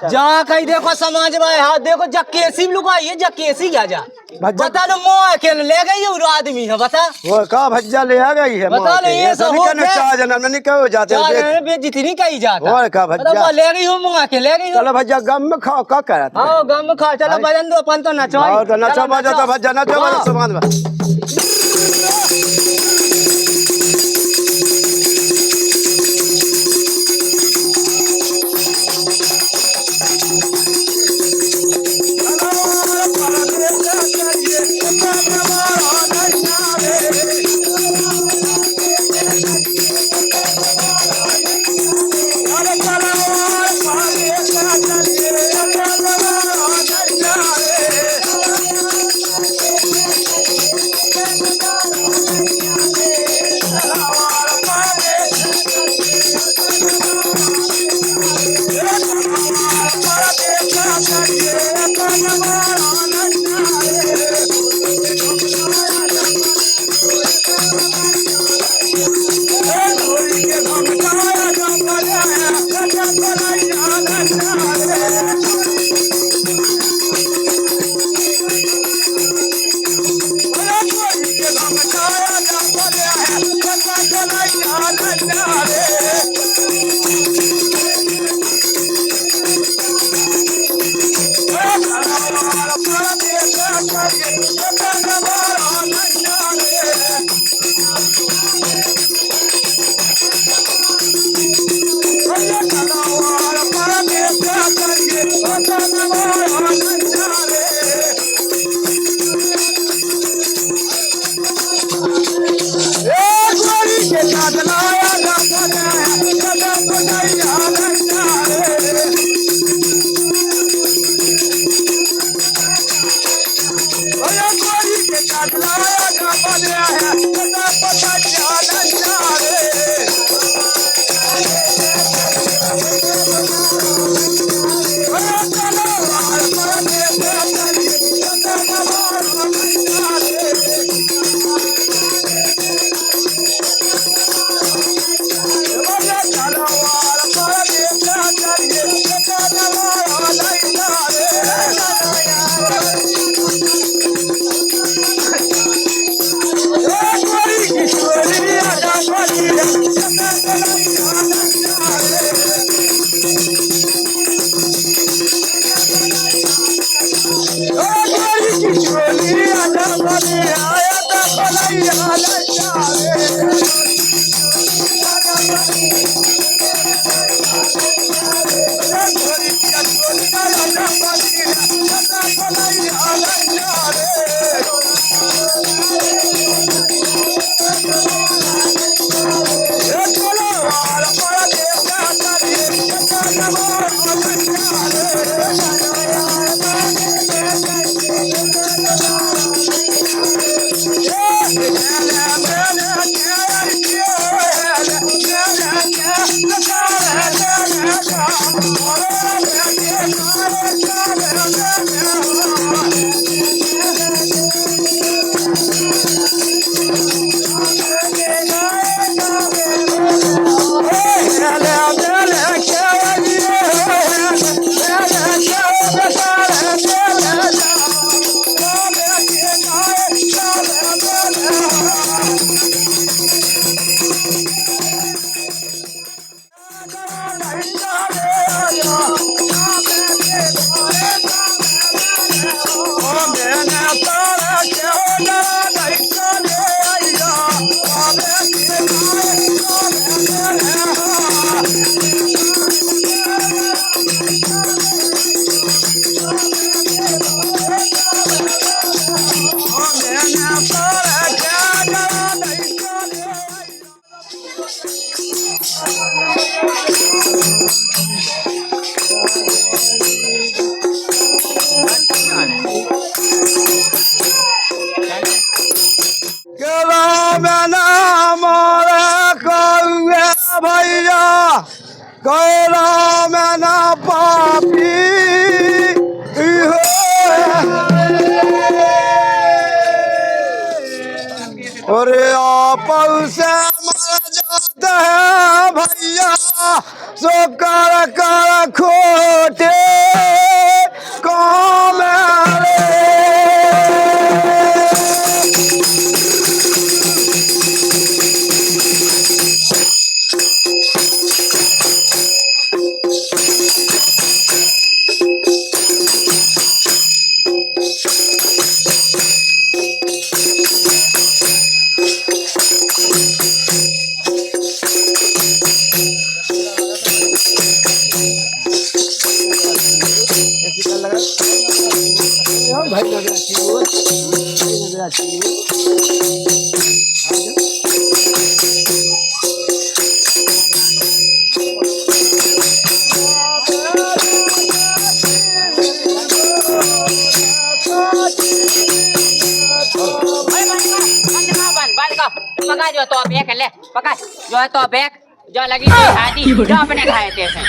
जा कहीं देखो समाज में हाथ देखो जा केसी लुकाई है जा केसी क्या जा बता लो मोह के ले गई है आदमी है बता वो का भज्जा ले आ गई है बता लो ये सब हो गया चार जना नहीं कहो जाते बेइज्जती नहीं कही जाता और का भज्जा वो ले गई हो मोह के ले गई हो चलो भज्जा गम में खाओ का करा हां गम में खा चलो भजन दो अपन तो नचो हां तो नचो बजा तो भज्जा नचो बजा समाज में अरे आप से मर जाते हैं भैया सो कर कर खोटे पका जो तो बैग ले पका जो है तो बैग जो लगी थी शादी जो अपने खाए थे से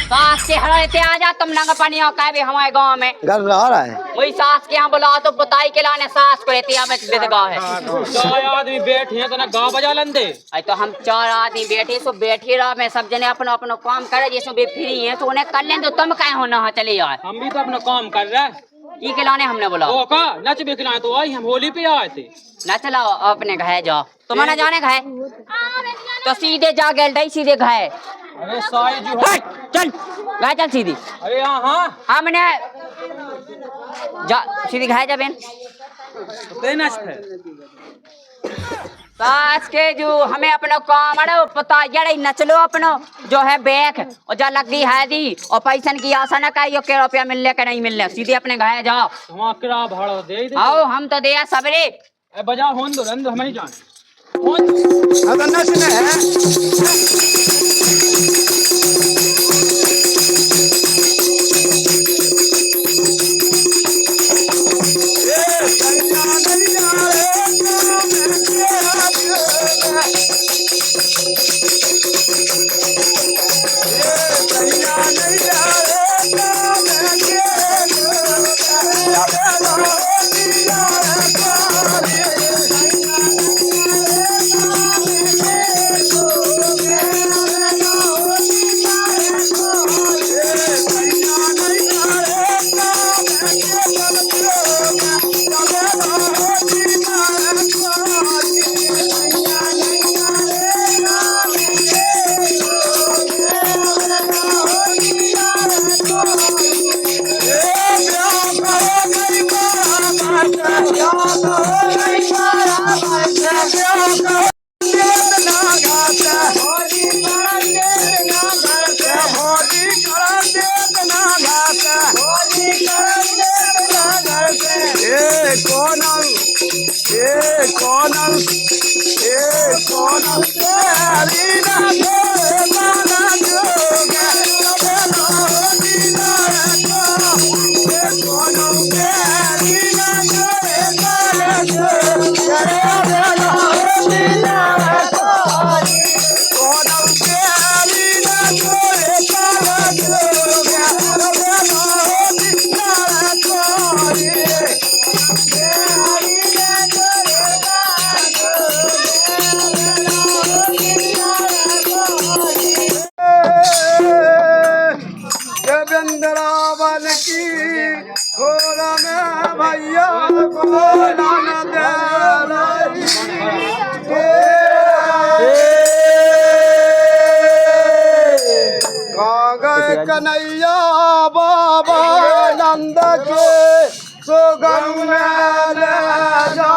सास के हरे थे आजा तुम नंगा पानी और काय भी हमारे गांव में घर रहा रहा है वही सास के यहाँ बुला तो बताई के लाने सास को रहती हमें दे गाँव है चार आदमी बैठे हैं तो ना गाँव बजा लंदे आई तो हम 4 आदमी बैठे सो बैठे रहा मैं सब जने अपना अपना काम करे जैसे वे फ्री है तो उन्हें कर लें तो तुम कहे होना है चले यार हम भी तो अपना काम कर रहे हैं की के लाने हमने बोला ओ का नच भी खिलाए तो आई हम होली पे आए थे ना चलाओ अपने घाय जाओ तुम्हारा जाने घाय तो सीधे जा गए सीधे घाय अरे साई जी हट, चल घाय चल सीधी अरे हाँ हमने जा सीधी घाय जा बेन तो नच थे सास के जो हमें अपना काम अरे पता यार नचलो अपनो जो है बैग और जा लग दी है दी और पैसन की आशा न का के रुपया मिलने का नहीं मिलने सीधे अपने घाय जाओ हम किरा भाड़ा दे आओ हम तो दिया सबरे ए बजा होन दो रंद हम नहीं जान अब नचने है वृंदावन की खोर में भैया गए कन्हैया बाबा नंद के सुगम में ले जा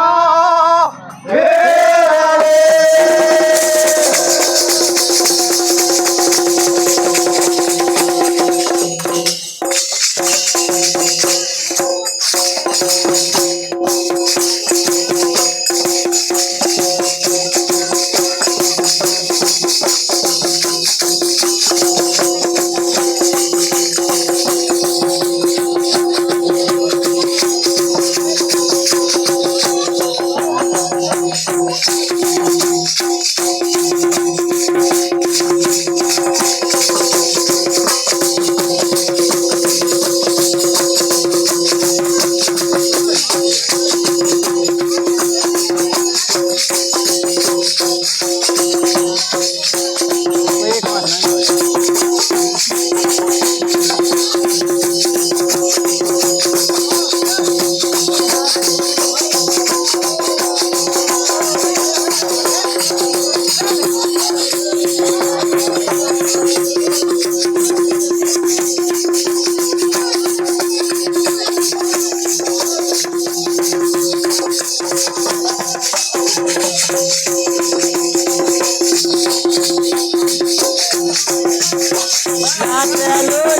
चलो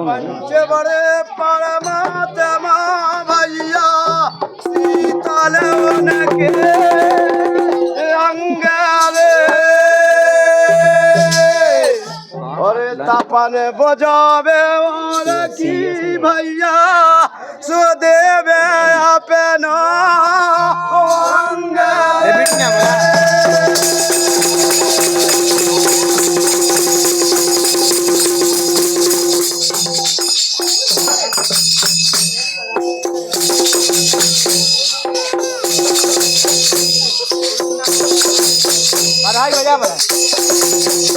पंच बड़े परमात्मा भैया शीतल के अंगारे और तपन बजावे और की भैया सुदेवे अपना बधाई बजा बजा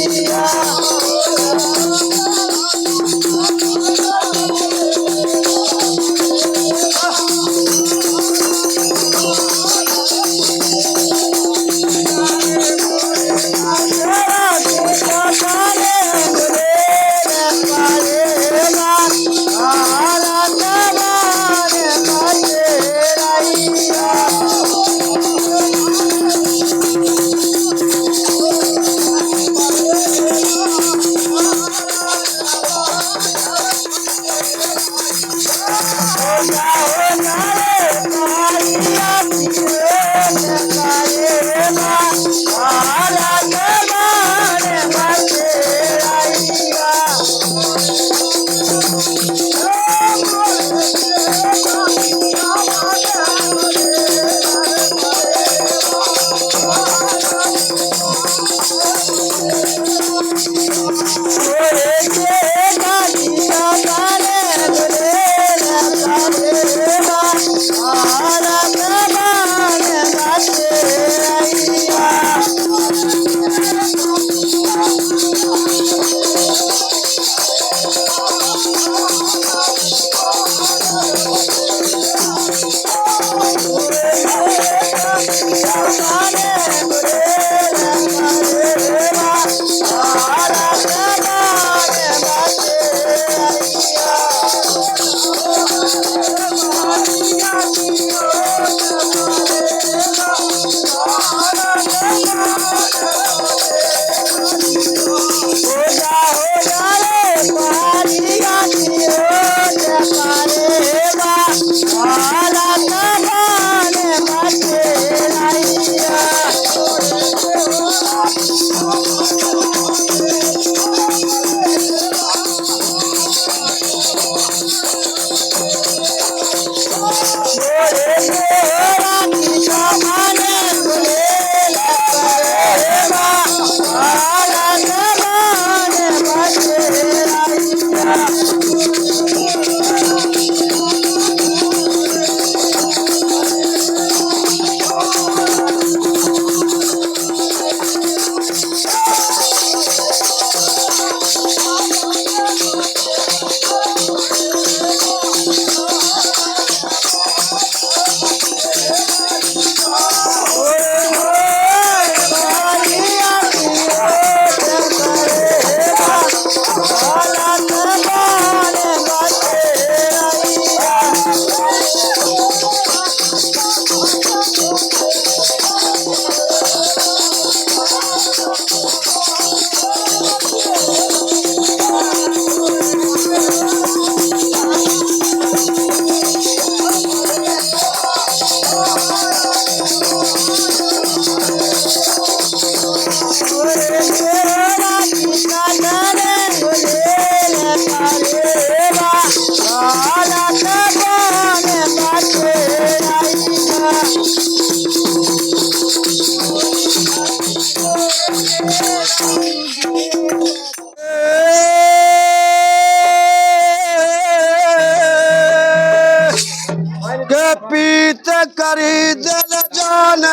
Yeah.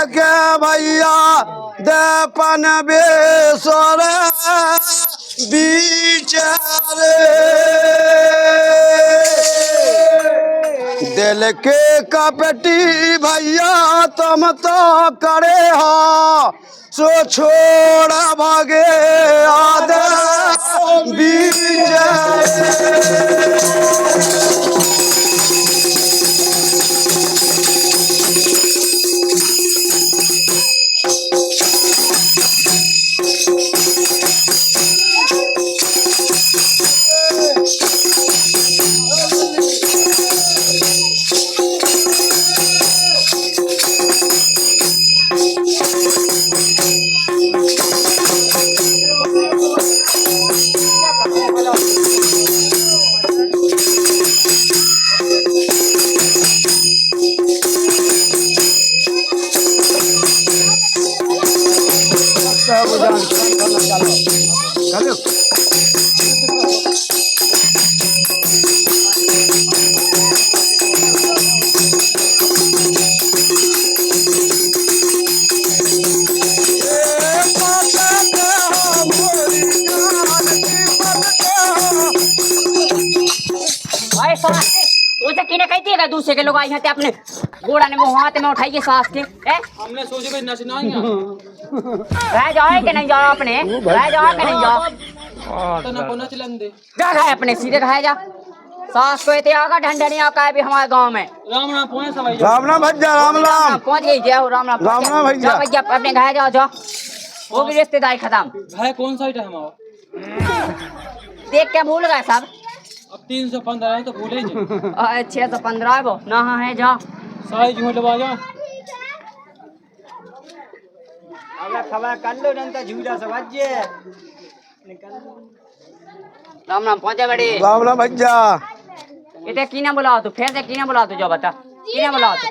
के भैया दपन बेसर बिचारे दिल के कपटी भैया तुम तो करे हो सो छोड़ा भागे आदे बिचारे। भाई सास के उसे किने कहती है दूसरे के लोग आई हैं ते अपने घोड़ा ने मुंह हाथ में उठाइए सास के हमने सोचे भाई नचना ही है। रह जाओ कि नहीं जाओ अपने रह जाओ कि नहीं जाओ तो ना को नच लेन दे। जा खाए अपने सीधे खाए जा सास को इतने आगा ढंढनिया का है भी हमारे गांव में राम राम पहुंचे सवाई राम राम भैया राम राम पहुंच गई जाओ राम राम राम राम भैया। जाओ भैया अपने घर जाओ जाओ वो भी रिश्तेदारी खत्म भाई कौन सा आइटम है? देख के भूल गए सब अब 315 है तो भूले जी 615 वो ना है जा साई झूठ बाजा। खबर कर लो नहीं तो झूठा समझिए। राम राम पहुंचे बड़ी राम राम भैया। इतने किने बुलाओ तू फिर से किने बुलाओ तू जो बता किने बुलाओ तू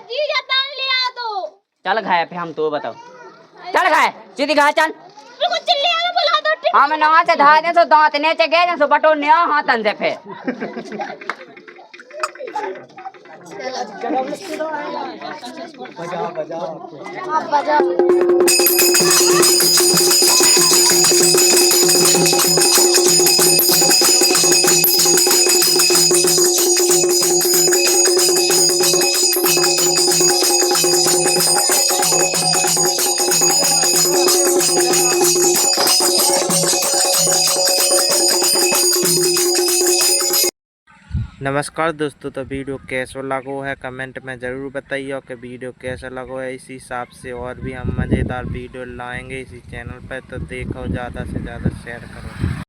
चल खाए फिर हम तो बताओ चल खाए सीधी खाए चल हाँ मैं नहा से धा दे सो दांत नीचे गए सो बटो ने हाथ अंदर फिर नमस्कार दोस्तों, तो वीडियो कैसा लगो है कमेंट में ज़रूर बताइए कि वीडियो कैसा लगो है। इसी हिसाब से और भी हम मज़ेदार वीडियो लाएंगे इसी चैनल पर, तो देखो ज़्यादा से ज़्यादा शेयर करो।